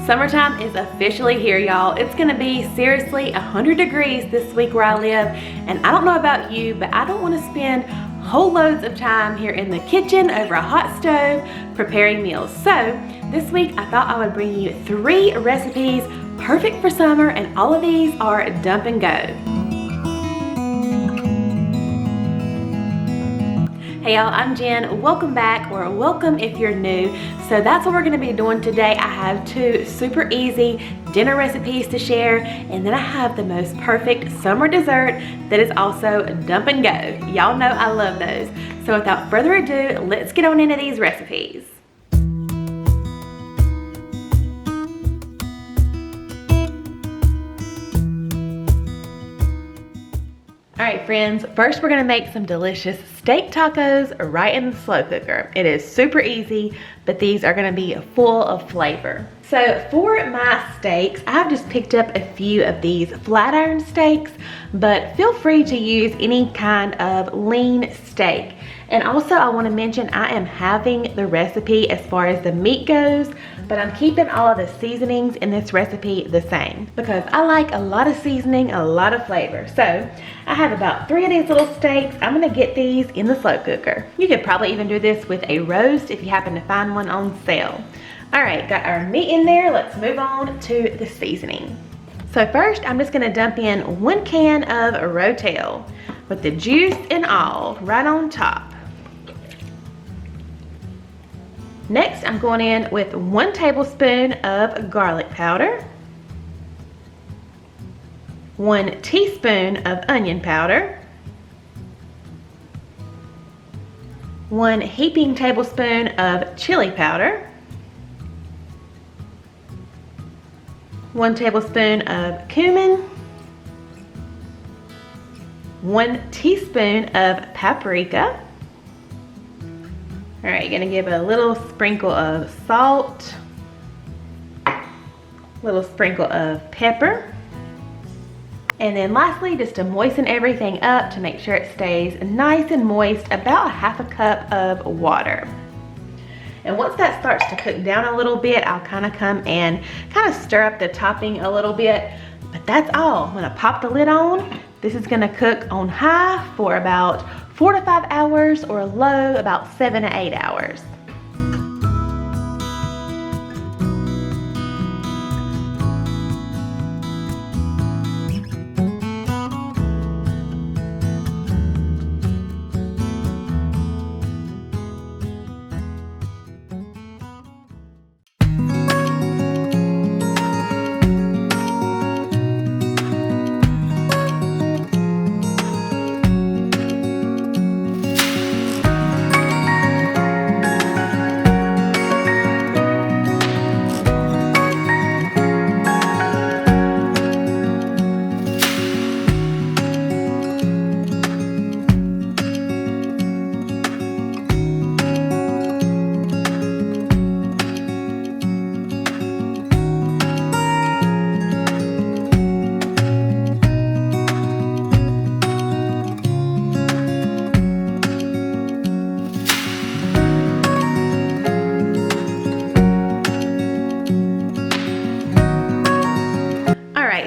Summertime is officially here, y'all. It's gonna be seriously 100 degrees this week where I live, and I don't know about you, but I don't want to spend whole loads of time here in the kitchen over a hot stove preparing meals. So this week I thought I would bring you 3 recipes perfect for summer, and all of these are dump and go. Hey y'all, I'm Jen. Welcome back, or welcome if you're new. So that's what we're gonna be doing today. I have 2 super easy dinner recipes to share, and then I have the most perfect summer dessert that is also dump and go. Y'all know I love those. So without further ado, let's get on into these recipes. All right, friends, first we're gonna make some delicious steak tacos right in the slow cooker. It is super easy, but these are gonna be full of flavor. So for my steaks, I've just picked up a few of these flat iron steaks, but feel free to use any kind of lean steak. And also I wanna mention I am having the recipe as far as the meat goes, but I'm keeping all of the seasonings in this recipe the same because I like a lot of seasoning, a lot of flavor. So I have about 3 of these little steaks. I'm gonna get these in the slow cooker. You could probably even do this with a roast if you happen to find one on sale. All right, got our meat in there. Let's move on to the seasoning. So first, I'm just gonna dump in 1 can of Rotel with the juice and all right on top. Next, I'm going in with 1 tablespoon of garlic powder, 1 teaspoon of onion powder, 1 heaping tablespoon of chili powder, 1 tablespoon of cumin, 1 teaspoon of paprika. All right, gonna give a little sprinkle of salt, little sprinkle of pepper, and then lastly, just to moisten everything up to make sure it stays nice and moist, about 1/2 cup of water. And once that starts to cook down a little bit, I'll kind of come and stir up the topping a little bit, but that's all. I'm gonna pop the lid on. This is gonna cook on high for about 4 to 5 hours, or low about 7 to 8 hours.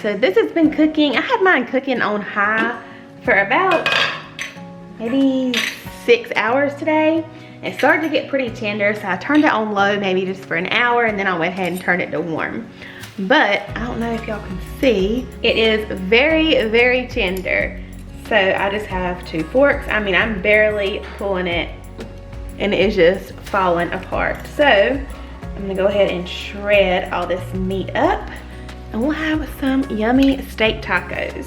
So this has been cooking. I had mine cooking on high for about maybe 6 hours today. It started to get pretty tender, so I turned it on low maybe just for an hour, and then I went ahead and turned it to warm. But I don't know if y'all can see, it is very, very tender. So I just have 2 forks. I mean, I'm barely pulling it and it is just falling apart. So I'm gonna go ahead and shred all this meat up, and we'll have some yummy steak tacos.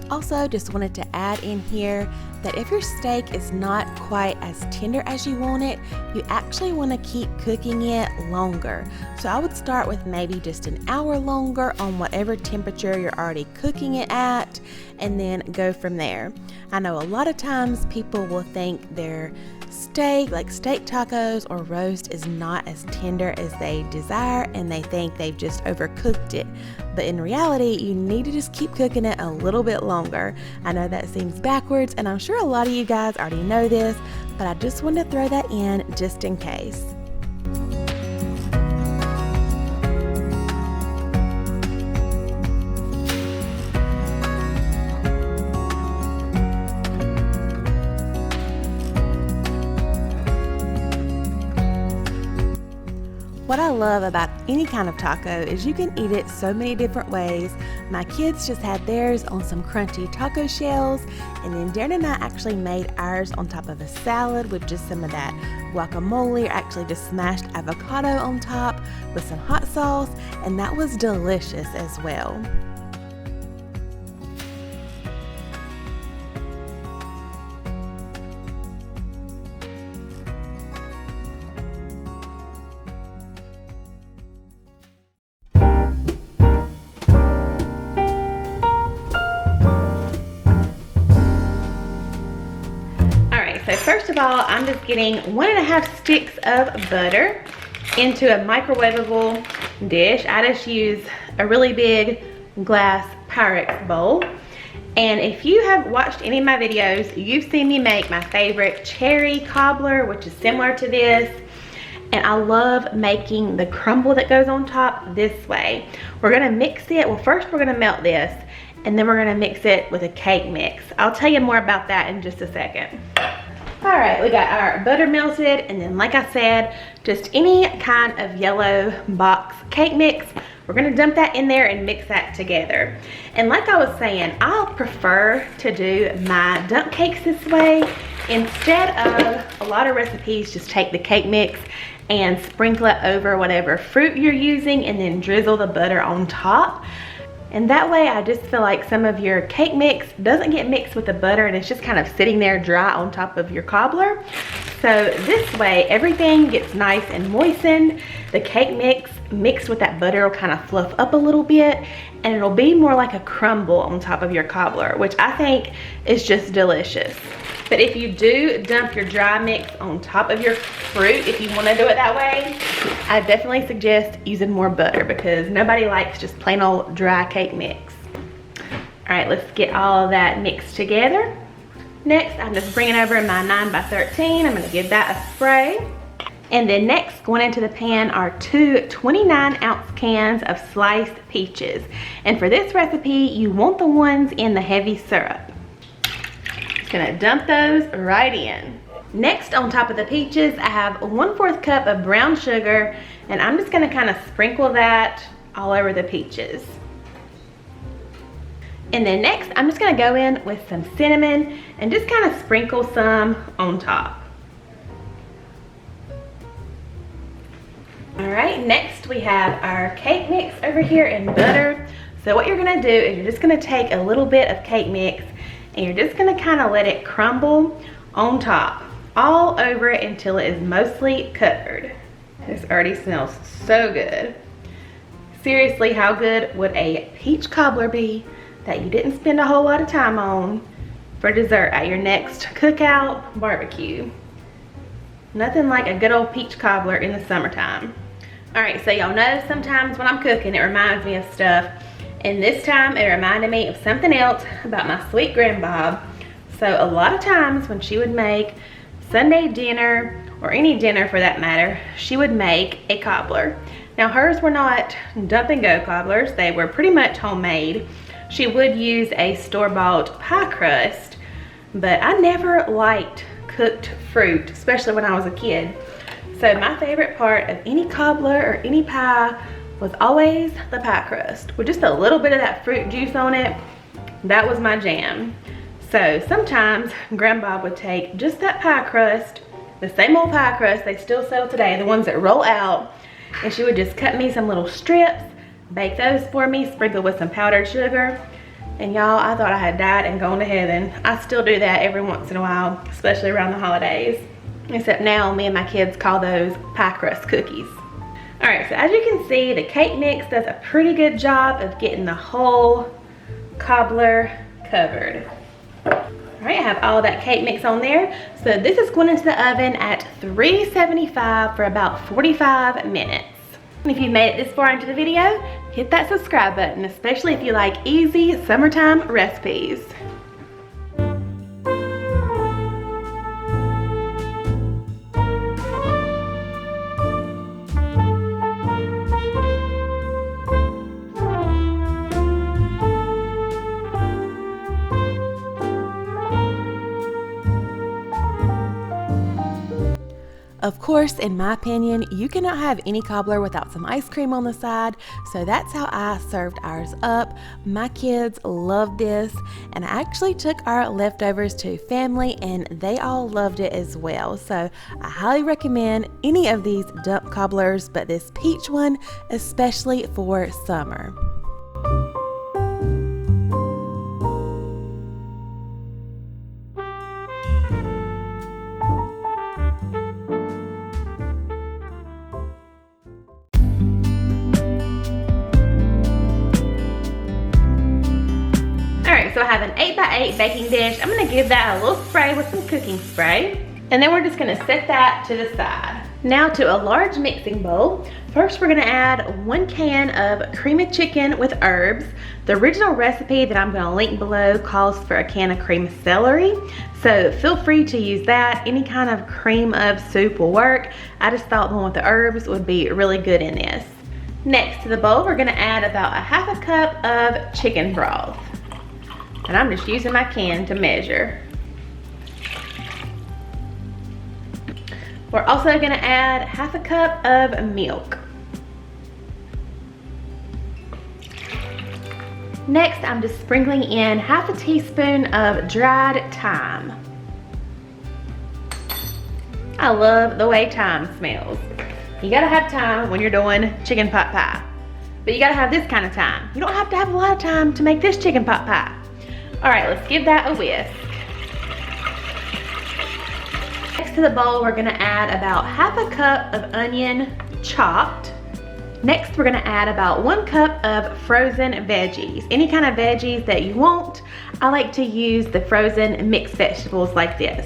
Also, just wanted to add in here that if your steak is not quite as tender as you want it, you actually want to keep cooking it longer. So I would start with maybe just an hour longer on whatever temperature you're already cooking it at, and then go from there. I know a lot of times people will think their steak, like steak tacos or roast, is not as tender as they desire, and they think they've just overcooked it. But in reality, you need to just keep cooking it a little bit longer. I know that seems backwards, and I'm sure a lot of you guys already know this, but I just wanted to throw that in just in case. love about any kind of taco is you can eat it so many different ways. My kids just had theirs on some crunchy taco shells, and then Darren and I actually made ours on top of a salad with just some of that guacamole, or actually just smashed avocado on top with some hot sauce, and that was delicious as well. So first of all, I'm just getting 1.5 sticks of butter into a microwavable dish. I just use a really big glass Pyrex bowl. And if you have watched any of my videos, you've seen me make my favorite cherry cobbler, which is similar to this. And I love making the crumble that goes on top this way. We're gonna mix it. Well, first we're gonna melt this, and then we're gonna mix it with a cake mix. I'll tell you more about that in just a second. All right, we got our butter melted, and then like I said, just any kind of yellow box cake mix. We're gonna dump that in there and mix that together. And like I was saying, I'll prefer to do my dump cakes this way. Instead of a lot of recipes, just take the cake mix and sprinkle it over whatever fruit you're using and then drizzle the butter on top. And that way I just feel like some of your cake mix doesn't get mixed with the butter, and it's just kind of sitting there dry on top of your cobbler. So this way everything gets nice and moistened. The cake mix mixed with that butter will kind of fluff up a little bit, and it'll be more like a crumble on top of your cobbler, which I think is just delicious. But if you do dump your dry mix on top of your fruit, if you want to do it that way, I definitely suggest using more butter, because nobody likes just plain old dry cake mix. All right, let's get all of that mixed together. Next, I'm just bringing over my 9x13. I'm gonna give that a spray. And then next, going into the pan are 2 29-ounce cans of sliced peaches. And for this recipe, you want the ones in the heavy syrup. Gonna dump those right in. Next, on top of the peaches, I have 1/4 cup of brown sugar, and I'm just gonna kind of sprinkle that all over the peaches. And then next, I'm just gonna go in with some cinnamon and just kind of sprinkle some on top. All right, next we have our cake mix over here in butter. So what you're gonna do is you're just gonna take a little bit of cake mix, and you're just gonna kind of let it crumble on top, all over it until it is mostly covered. This already smells so good. Seriously, how good would a peach cobbler be that you didn't spend a whole lot of time on for dessert at your next cookout barbecue? Nothing like a good old peach cobbler in the summertime. All right, so y'all know sometimes when I'm cooking, it reminds me of stuff. And this time it reminded me of something else about my sweet grandbob. So a lot of times when she would make Sunday dinner, or any dinner for that matter, she would make a cobbler. Now hers were not dump and go cobblers, they were pretty much homemade. She would use a store-bought pie crust, but I never liked cooked fruit, especially when I was a kid. So my favorite part of any cobbler or any pie was always the pie crust with just a little bit of that fruit juice on it. That was my jam. So sometimes Grandma would take just that pie crust, the same old pie crust they still sell today, the ones that roll out, and she would just cut me some little strips, bake those for me, sprinkle with some powdered sugar. And y'all, I thought I had died and gone to heaven. I still do that every once in a while, especially around the holidays. Except now me and my kids call those pie crust cookies. All right, so as you can see, the cake mix does a pretty good job of getting the whole cobbler covered. All right, I have all that cake mix on there. So this is going into the oven at 375 for about 45 minutes. And if you've made it this far into the video, hit that subscribe button, especially if you like easy summertime recipes. Of course, in my opinion, you cannot have any cobbler without some ice cream on the side, so that's how I served ours up. My kids loved this, and I actually took our leftovers to family and they all loved it as well. So I highly recommend any of these dump cobblers, but this peach one especially for summer. So I have an 8x8 baking dish. I'm gonna give that a little spray with some cooking spray. And then we're just gonna set that to the side. Now to a large mixing bowl. First we're gonna add 1 can of cream of chicken with herbs. The original recipe that I'm gonna link below calls for a can of cream of celery. So feel free to use that. Any kind of cream of soup will work. I just thought the one with the herbs would be really good in this. Next to the bowl, we're gonna add about a ½ cup of chicken broth. And I'm just using my can to measure. We're also gonna add ½ cup of milk. Next, I'm just sprinkling in ½ teaspoon of dried thyme. I love the way thyme smells. You gotta have thyme when you're doing chicken pot pie. But you gotta have this kind of thyme. You don't have to have a lot of thyme to make this chicken pot pie. All right, let's give that a whisk. Next to the bowl, we're gonna add about ½ cup of onion chopped. Next, we're gonna add about 1 cup of frozen veggies. Any kind of veggies that you want. I like to use the frozen mixed vegetables like this.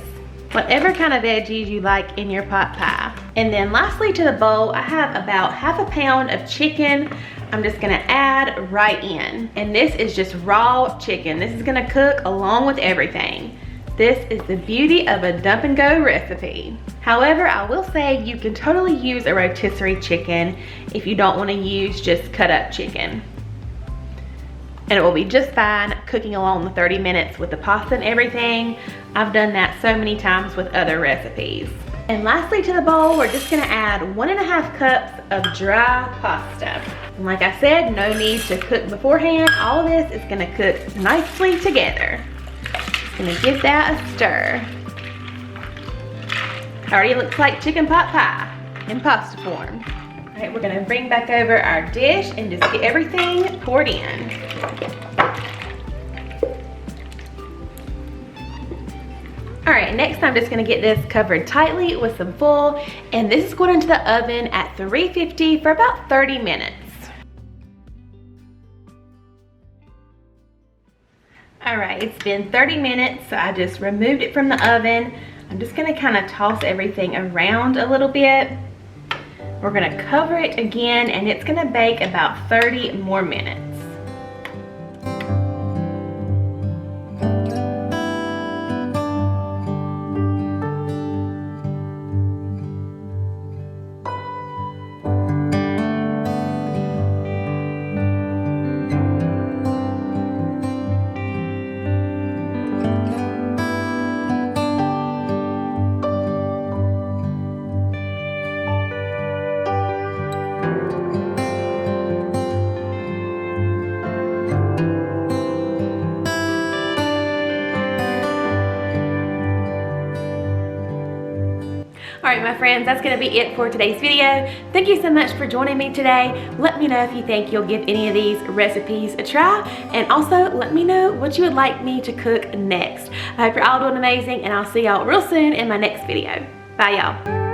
Whatever kind of veggies you like in your pot pie. And then lastly to the bowl, I have about ½ pound of chicken. I'm just gonna add right in. And this is just raw chicken. This is gonna cook along with everything. This is the beauty of a dump and go recipe. However, I will say you can totally use a rotisserie chicken if you don't wanna use just cut up chicken. And it will be just fine cooking along the 30 minutes with the pasta and everything. I've done that so many times with other recipes. And lastly to the bowl, we're just gonna add 1½ cups of dry pasta. And like I said, no need to cook beforehand. All of this is gonna cook nicely together. Just gonna give that a stir. Already looks like chicken pot pie in pasta form. All right, we're gonna bring back over our dish and just get everything poured in. All right, next I'm just gonna get this covered tightly with some foil, and this is going into the oven at 350 for about 30 minutes. All right, it's been 30 minutes, so I just removed it from the oven. I'm just gonna kind of toss everything around a little bit. We're gonna cover it again, and it's gonna bake about 30 more minutes. All right, my friends, that's gonna be it for today's video. Thank you so much for joining me today. Let me know if you think you'll give any of these recipes a try, and also let me know what you would like me to cook next. I hope you're all doing amazing, and I'll see y'all real soon in my next video. Bye, y'all.